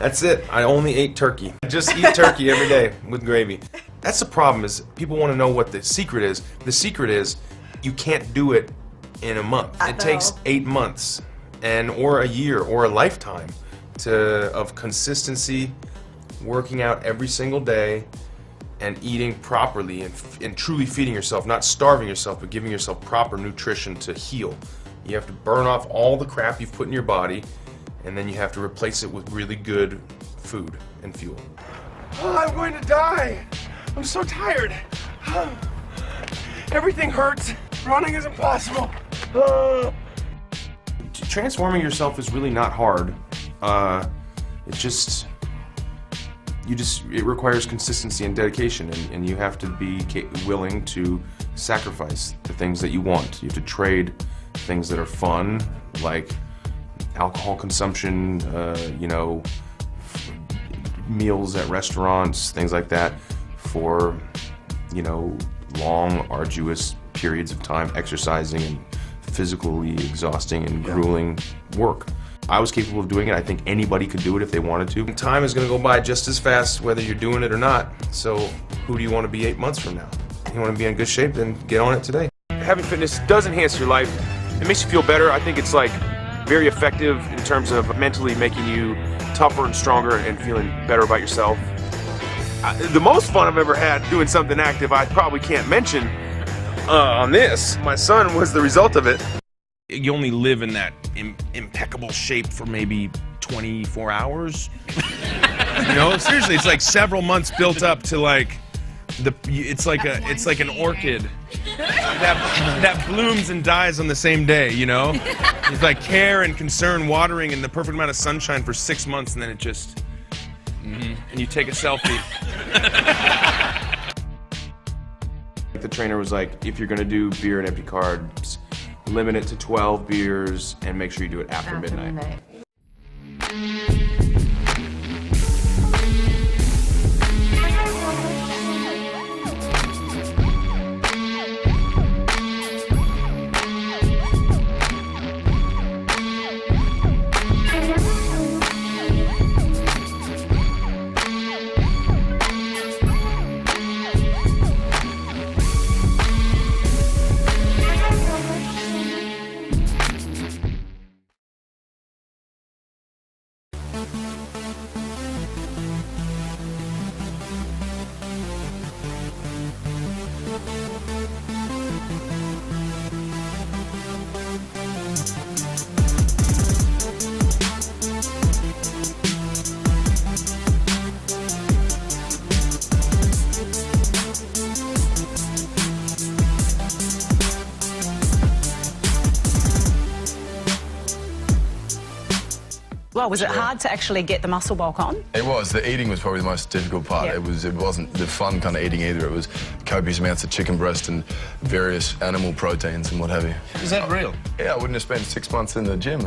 That's it. I only ate turkey. I just eat turkey every day with gravy. That's the problem, is people want to know what the secret is. The secret is you can't do it in a month. It takes 8 months or a year or a lifetime of consistency, working out every single day, and eating properly and truly feeding yourself, not starving yourself, but giving yourself proper nutrition to heal. You have to burn off all the crap you've put in your body, and then you have to replace it with really good food and fuel. Oh, I'm going to die. I'm so tired. Everything hurts. Running is impossible. Transforming yourself is really not hard. It requires consistency and dedication, and you have to be willing to sacrifice the things that you want. You have to trade things that are fun, like alcohol consumption, meals at restaurants, things like that, for, long, arduous periods of time, exercising and physically exhausting and grueling work. I was capable of doing it. I think anybody could do it if they wanted to. Time is going to go by just as fast whether you're doing it or not. So who do you want to be 8 months from now? You want to be in good shape, then get on it today. Having fitness does enhance your life. It makes you feel better. I think it's very effective in terms of mentally making you tougher and stronger and feeling better about yourself. The most fun I've ever had doing something active I probably can't mention on this. My son was the result of it. You only live in that impeccable shape for maybe 24 hours. Seriously, it's like several months built up to it's like an orchid that blooms and dies on the same day, It's like care and concern, watering, and the perfect amount of sunshine for 6 months, and then it just, and you take a selfie. The trainer was like, if you're gonna do beer and empty carbs, limit it to 12 beers and make sure you do it after midnight. Well, was it hard to actually get the muscle bulk on? It was. The eating was probably the most difficult part. Yep. It wasn't the fun kind of eating either. It was copious amounts of chicken breast and various animal proteins and what have you. Is that real? Yeah, I wouldn't have spent 6 months in the gym.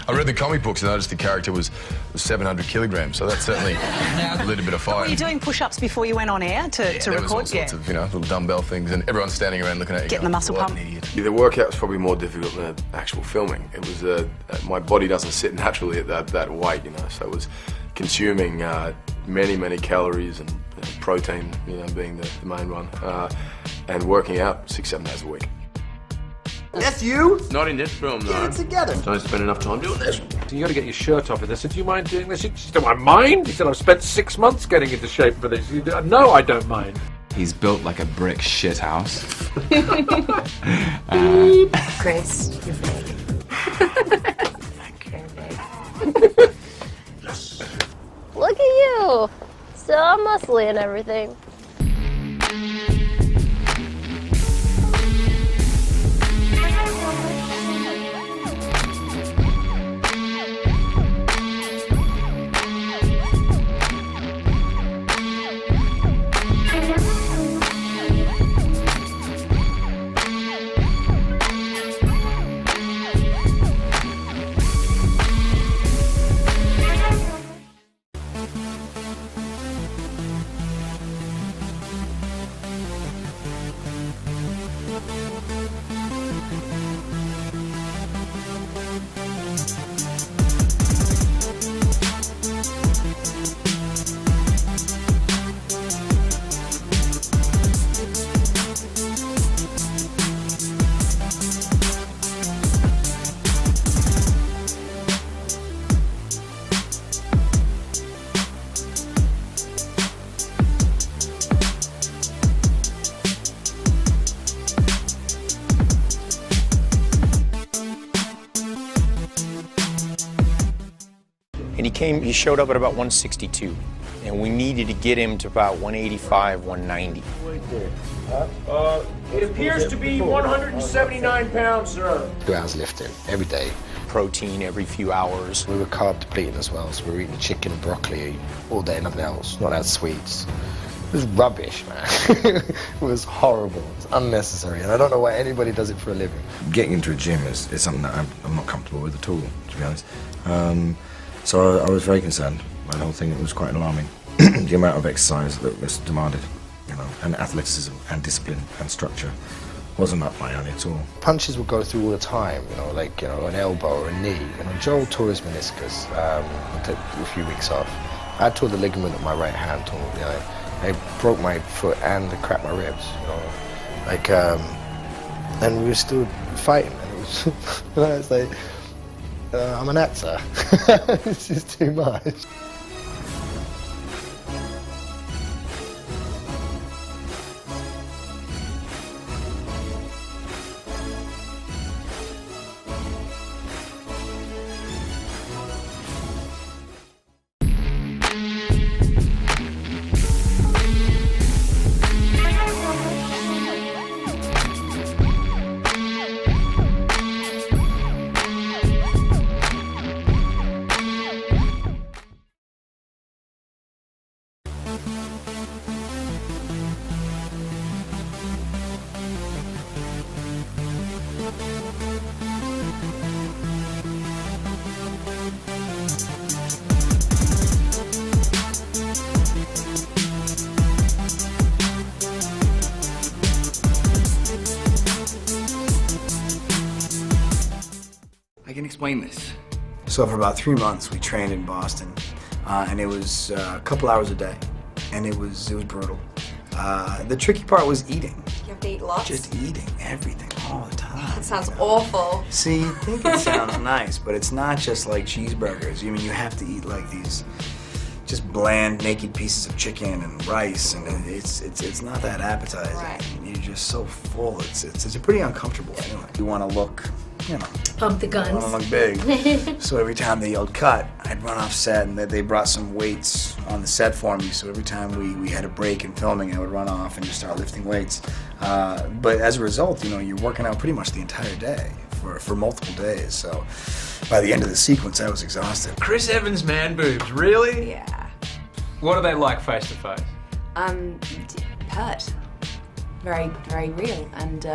I read the comic books and noticed the character was 700 kilograms, so that's certainly a little bit of fire. Were you doing push-ups before you went on air to there record? was all sorts of, little dumbbell things, and everyone's standing around looking at you. Getting the muscle pump. The workout was probably more difficult than the actual filming. It was my body doesn't sit naturally at that weight, so it was consuming many calories and protein, being the main one, and working out 6-7 days a week. That's you? Not in this film, though. Get it together. Don't spend enough time doing this. You got to get your shirt off. And I said, "Do you mind doing this?" He said, "Do I mind?" He said, "I've spent 6 months getting into shape for this." He said, "No, I don't mind." He's built like a brick shithouse. Chris, you're Look at you! So muscly and everything. He showed up at about 162, and we needed to get him to about 185, 190. It appears to be 179 pounds, sir. 2 hours lifting every day. Protein every few hours. We were carb depleting as well, so we were eating chicken and broccoli all day, nothing else, not had sweets. It was rubbish, man. It was horrible. It's unnecessary, and I don't know why anybody does it for a living. Getting into a gym is something that I'm not comfortable with at all, to be honest. So I was very concerned by the whole thing. It was quite alarming. The amount of exercise that was demanded, you know, and athleticism and discipline and structure wasn't up my alley at all. Punches would go through all the time, you know, like, you know, an elbow or a knee. You know, Joel tore his meniscus. I took a few weeks off. I tore the ligament of my right hand. You know, I broke my foot and cracked my ribs. You know, like, and we were still fighting. And it was, you know, it's like, I'm an actor. This is too much. I can explain this. So for about 3 months, we trained in Boston, and it was a couple hours a day, and it was brutal. The tricky part was eating. You have to eat lots? Just eating everything all the time. That sounds awful. See, you think it sounds nice, but it's not just like cheeseburgers. I mean, you have to eat like these just bland, naked pieces of chicken and rice, and it's not that appetizing. Right. You're just so full. It's a pretty uncomfortable feeling. You want to look, you know, Pump the guns. I want to look big. So every time they yelled cut, I'd run off set, and they brought some weights on the set for me. So every time we had a break in filming, I would run off and just start lifting weights. But as a result, you know, you're working out pretty much the entire day for multiple days. So by the end of the sequence, I was exhausted. Chris Evans' man boobs, really? Yeah. What are they like face to face? Hurt. Very, very real. And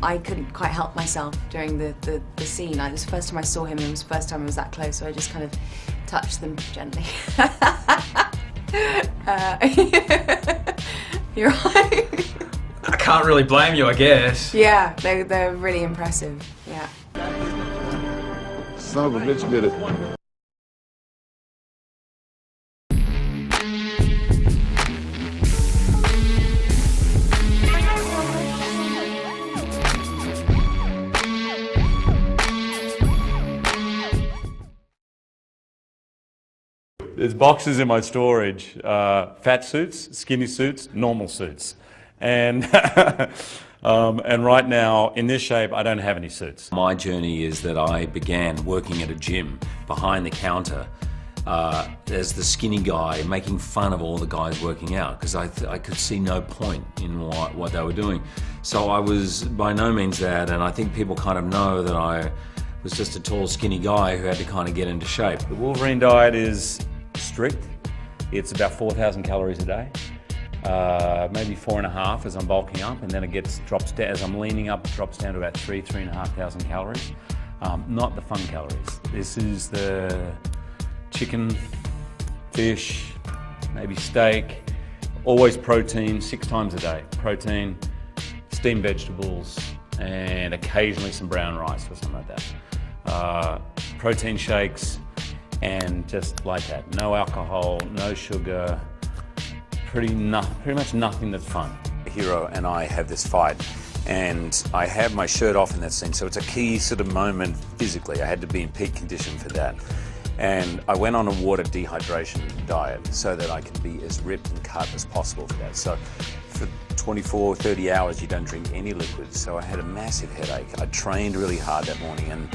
I couldn't quite help myself during the scene. It was the first time I saw him, and it was the first time I was that close, so I just kind of touched them gently. You're right. I can't really blame you, I guess. Yeah, they're really impressive, yeah. Son of a bitch did it. There's boxes in my storage, fat suits, skinny suits, normal suits. And, and right now, in this shape, I don't have any suits. My journey is that I began working at a gym behind the counter as the skinny guy, making fun of all the guys working out, because I could see no point in what they were doing. So I was by no means that, and I think people kind of know that I was just a tall, skinny guy who had to kind of get into shape. The Wolverine diet is strict. It's about 4,000 calories a day, maybe 4.5 as I'm bulking up, and then it drops down as I'm leaning up. It drops down to about 3,500 calories. Not the fun calories. This is the chicken, fish, maybe steak. Always protein, 6 times a day. Protein, steamed vegetables, and occasionally some brown rice or something like that. Protein shakes. And just like that, no alcohol, no sugar, pretty much nothing that's fun. The hero and I have this fight, and I have my shirt off in that scene, so it's a key sort of moment physically. I had to be in peak condition for that. And I went on a water dehydration diet so that I could be as ripped and cut as possible for that. So for 24, 30 hours, you don't drink any liquids, so I had a massive headache. I trained really hard that morning, and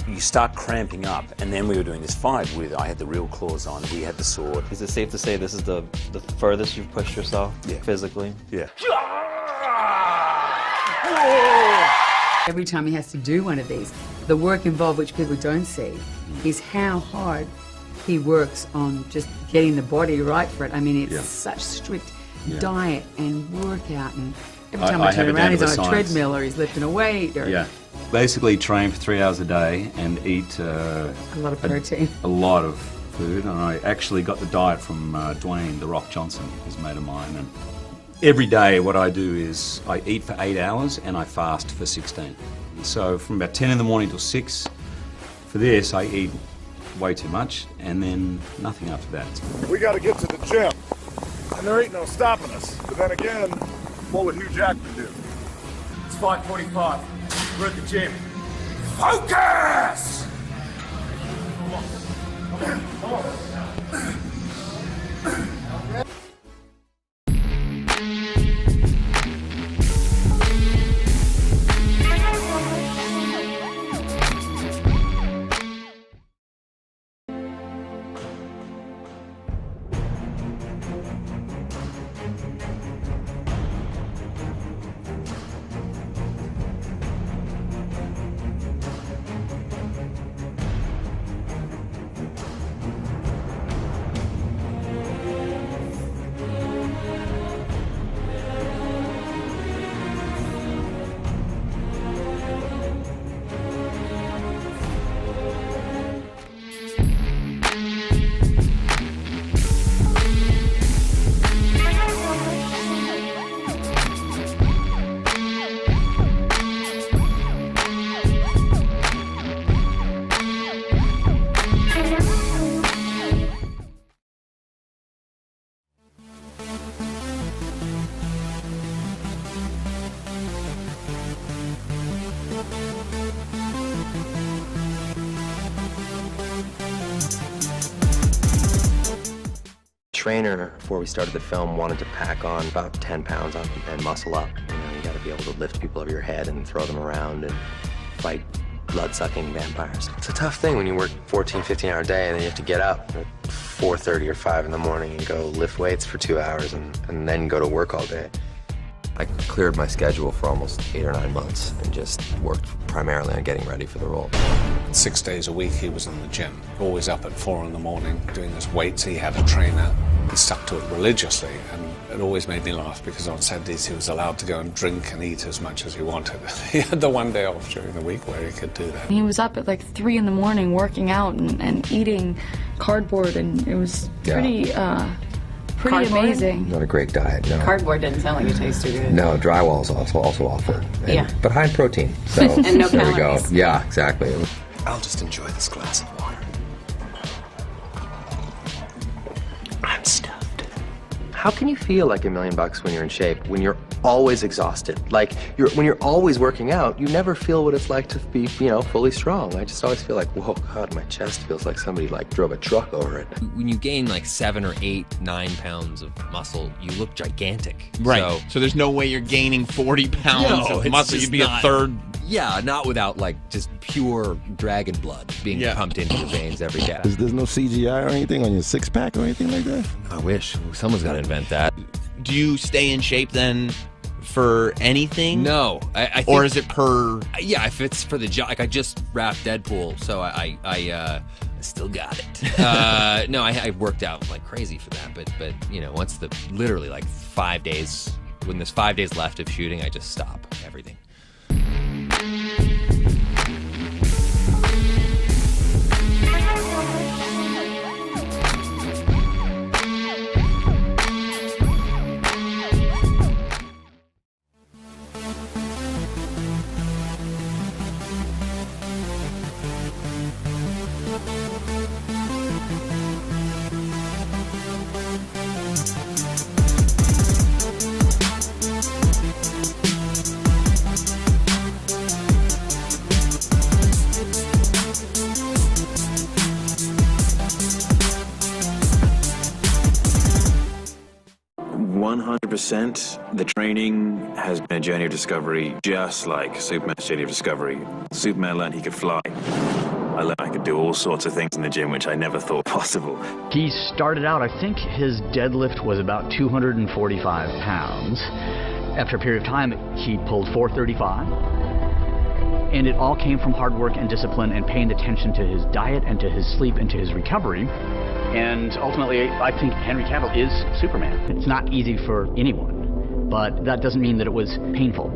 you start cramping up, and then we were doing this fight with, I had the real claws on, he had the sword. Is it safe to say this is the furthest you've pushed yourself physically? Yeah. Every time he has to do one of these, the work involved, which people don't see, is how hard he works on just getting the body right for it. I mean, it's such strict diet and workout, and every time I turn around, he's on a treadmill or he's lifting a weight. Or Basically train for 3 hours a day and eat a lot of protein. A lot of food, and I actually got the diet from Dwayne The Rock Johnson, who's a mate of mine. And every day what I do is I eat for 8 hours and I fast for 16. So from about 10 in the morning till 6, for this I eat way too much and then nothing after that. We got to get to the gym, and there ain't no stopping us. But then again, what would Hugh Jackman do? It's 5:45. We're at the gym. Focus! Come on. Trainer, before we started the film, wanted to pack on about 10 pounds on and muscle up. You know, you got to be able to lift people over your head and throw them around and fight blood-sucking vampires. It's a tough thing when you work 14, 15-hour day and then you have to get up at 4:30 or 5 in the morning and go lift weights for 2 hours and then go to work all day. I cleared my schedule for almost 8 or 9 months and just worked primarily on getting ready for the role. 6 days a week he was in the gym, always up at 4 in the morning doing his weights. He had a trainer. He stuck to it religiously, and it always made me laugh because on Saturdays he was allowed to go and drink and eat as much as he wanted. He had the one day off during the week where he could do that. He was up at like 3 in the morning working out and eating cardboard, and it was pretty amazing. Not a great diet, no. Cardboard didn't sound like it tasted good. No, drywall is also awful. Yeah. But high in protein. So and no there calories. we go. Yeah, exactly. I'll just enjoy this glass of water. I'm stuffed. How can you feel like $1 million when you're in shape, when you're always exhausted? Like, when you're always working out, you never feel what it's like to be, fully strong. I just always feel like, whoa, God, my chest feels like somebody drove a truck over it. When you gain like 7 or 8, 9 pounds of muscle, you look gigantic. Right. So there's no way you're gaining 40 pounds of muscle. You'd be a third. Yeah, not without like just pure dragon blood being pumped into your veins every day. There's no CGI or anything on your six-pack or anything like that? I wish. Someone's got to invent that. Do you stay in shape then for anything? No. I think, or is it per... Yeah, if it's for the job. Like, I just wrapped Deadpool, so I still got it. No, I worked out like crazy for that, but once literally like 5 days, when there's 5 days left of shooting, I just stop everything. 100%. The training has been a journey of discovery, just like Superman's journey of discovery. Superman learned he could fly. I learned I could do all sorts of things in the gym which I never thought possible. He started out, I think his deadlift was about 245 pounds. After a period of time, he pulled 435. And it all came from hard work and discipline and paying attention to his diet and to his sleep and to his recovery. And ultimately, I think Henry Cavill is Superman. It's not easy for anyone, but that doesn't mean that it was painful.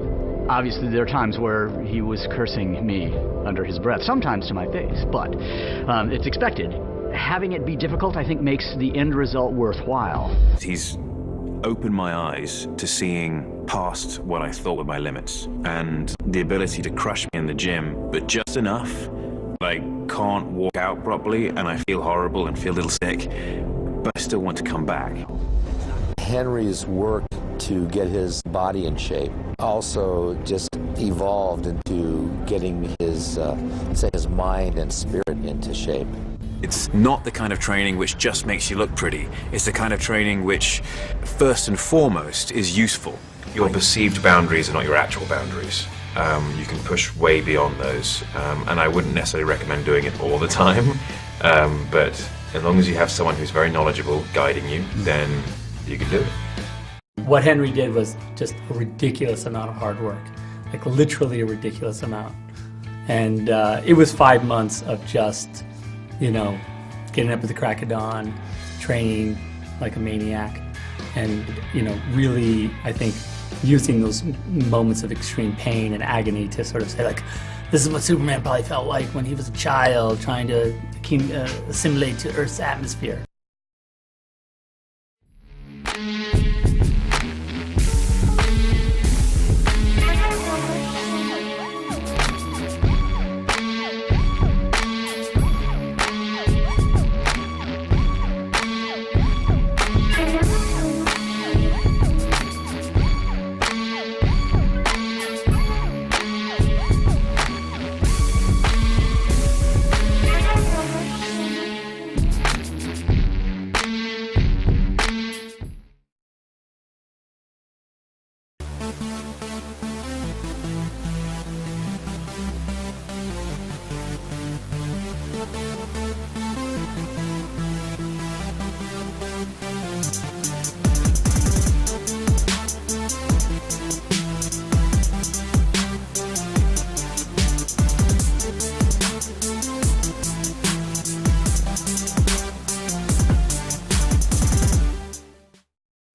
Obviously, there are times where he was cursing me under his breath, sometimes to my face, but it's expected. Having it be difficult, I think, makes the end result worthwhile. He's opened my eyes to seeing past what I thought were my limits, and the ability to crush me in the gym, but just enough. I can't walk out properly, and I feel horrible and feel a little sick, but I still want to come back. Henry's work to get his body in shape also just evolved into getting his, say, his mind and spirit into shape. It's not the kind of training which just makes you look pretty. It's the kind of training which, first and foremost, is useful. Your perceived boundaries are not your actual boundaries. You can push way beyond those, and I wouldn't necessarily recommend doing it all the time, but as long as you have someone who's very knowledgeable guiding you, then you can do it. What Henry did was just a ridiculous amount of hard work, like literally a ridiculous amount. And it was 5 months of just, you know, getting up at the crack of dawn, training like a maniac, and, you know, really, I think, using those moments of extreme pain and agony to sort of say, like, this is what Superman probably felt like when he was a child trying to assimilate to Earth's atmosphere.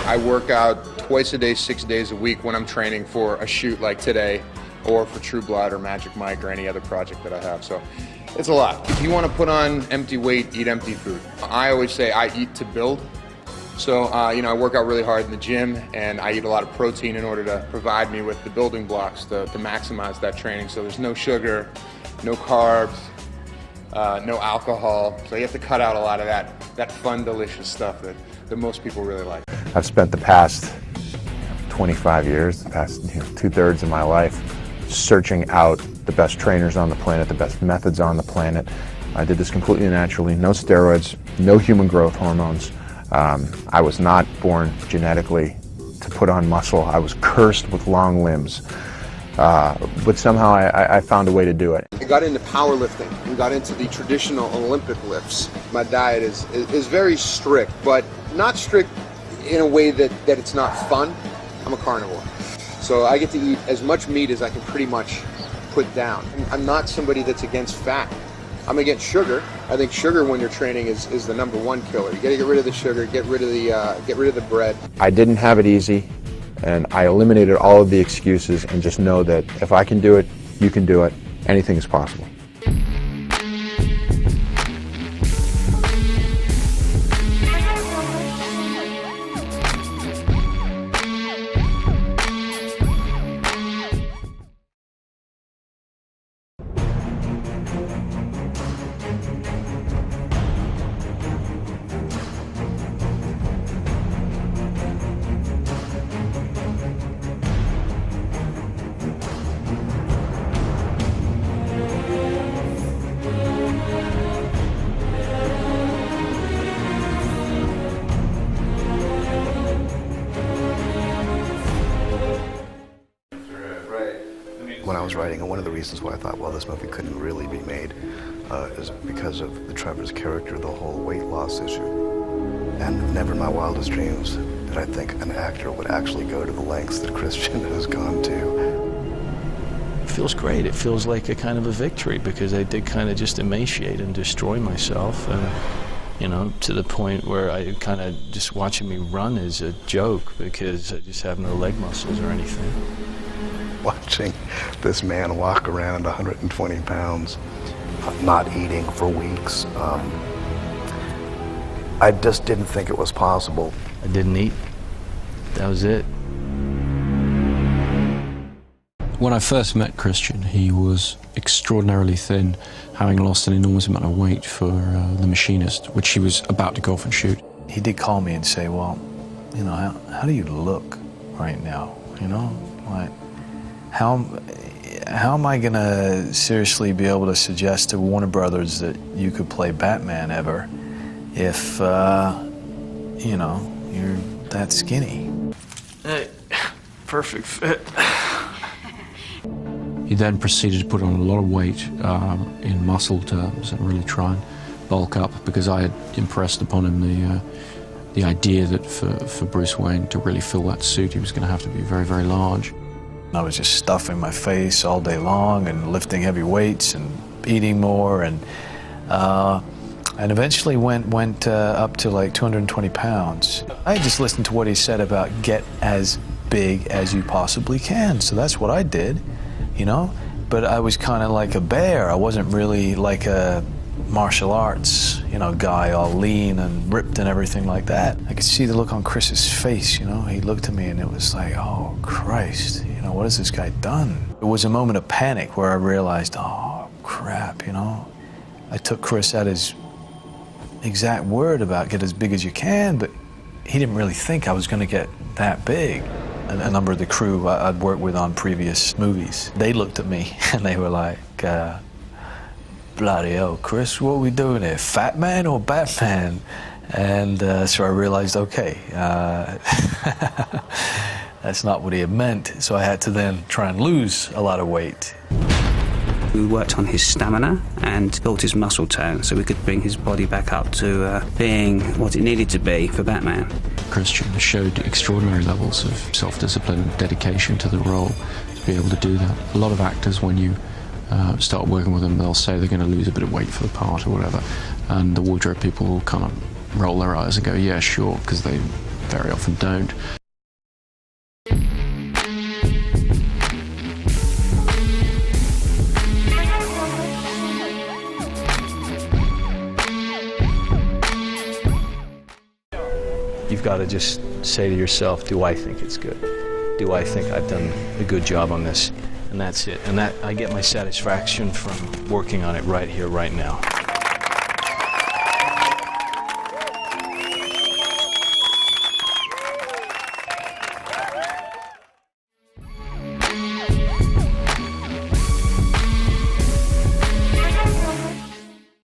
I work out twice a day, 6 days a week when I'm training for a shoot like today, or for True Blood or Magic Mike or any other project that I have. So it's a lot. If you want to put on empty weight, eat empty food. I always say I eat to build. So, you know, I work out really hard in the gym, and I eat a lot of protein in order to provide me with the building blocks to maximize that training. So there's no sugar, no carbs, no alcohol. So you have to cut out a lot of that fun, delicious stuff that most people really like. I've spent the past 25 years, the past 2/3 of my life, searching out the best trainers on the planet, the best methods on the planet. I did this completely naturally, no steroids, no human growth hormones. I was not born genetically to put on muscle. I was cursed with long limbs. But somehow I found a way to do it. I got into powerlifting and got into the traditional Olympic lifts. My diet is very strict, but not strict in a way that it's not fun. I'm a carnivore. So I get to eat as much meat as I can pretty much put down. I'm not somebody that's against fat. I'm against sugar. I think sugar when you're training is the #1 killer. You gotta get rid of the sugar, get rid of the bread. I didn't have it easy, and I eliminated all of the excuses and just know that if I can do it, you can do it. Anything is possible. was writing, and one of the reasons why I thought, well, this movie couldn't really be made is because of the Trevor's character, the whole weight loss issue. And never in my wildest dreams did I think an actor would actually go to the lengths that Christian has gone to. It feels great. It feels like a kind of a victory, because I did kind of just emaciate and destroy myself, and you know, to the point where I kind of just watching me run is a joke because I just have no leg muscles or anything. Watching this man walk around 120 pounds, not eating for weeks, I just didn't think it was possible. I didn't eat. That was it. When I first met Christian, he was extraordinarily thin, having lost an enormous amount of weight for The Machinist, which he was about to go off and shoot. He did call me and say, well, you know, how do you look right now? You know, like, how am I gonna seriously be able to suggest to Warner Brothers that you could play Batman ever if, you know, you're that skinny? Hey, perfect fit. He then proceeded to put on a lot of weight in muscle terms and really try and bulk up, because I had impressed upon him the idea that for Bruce Wayne to really fill that suit, he was going to have to be very, very large. I was just stuffing my face all day long and lifting heavy weights and eating more, and eventually went up to like 220 pounds. I just listened to what he said about get as big as you possibly can, so that's what I did. You know, but I was kind of like a bear. I wasn't really like a martial arts, you know, guy all lean and ripped and everything like that. I could see the look on Chris's face, you know. He looked at me and it was like, oh, Christ, you know, what has this guy done? It was a moment of panic where I realized, oh, crap, you know. I took Chris at his exact word about get as big as you can, but he didn't really think I was going to get that big. A number of the crew I'd worked with on previous movies, they looked at me and they were like, bloody hell, Chris, what are we doing here, Fat Man or Batman? And so I realized, okay, that's not what he had meant, so I had to then try and lose a lot of weight. We worked on his stamina and built his muscle tone so we could bring his body back up to being what it needed to be for Batman. Christian showed extraordinary levels of self-discipline and dedication to the role to be able to do that. A lot of actors, when you start working with them, they'll say they're going to lose a bit of weight for the part or whatever, and the wardrobe people will kind of roll their eyes and go, yeah, sure, because they very often don't. You've got to just say to yourself, do I think it's good? Do I think I've done a good job on this? And that's it. And that I get my satisfaction from working on it right here, right now.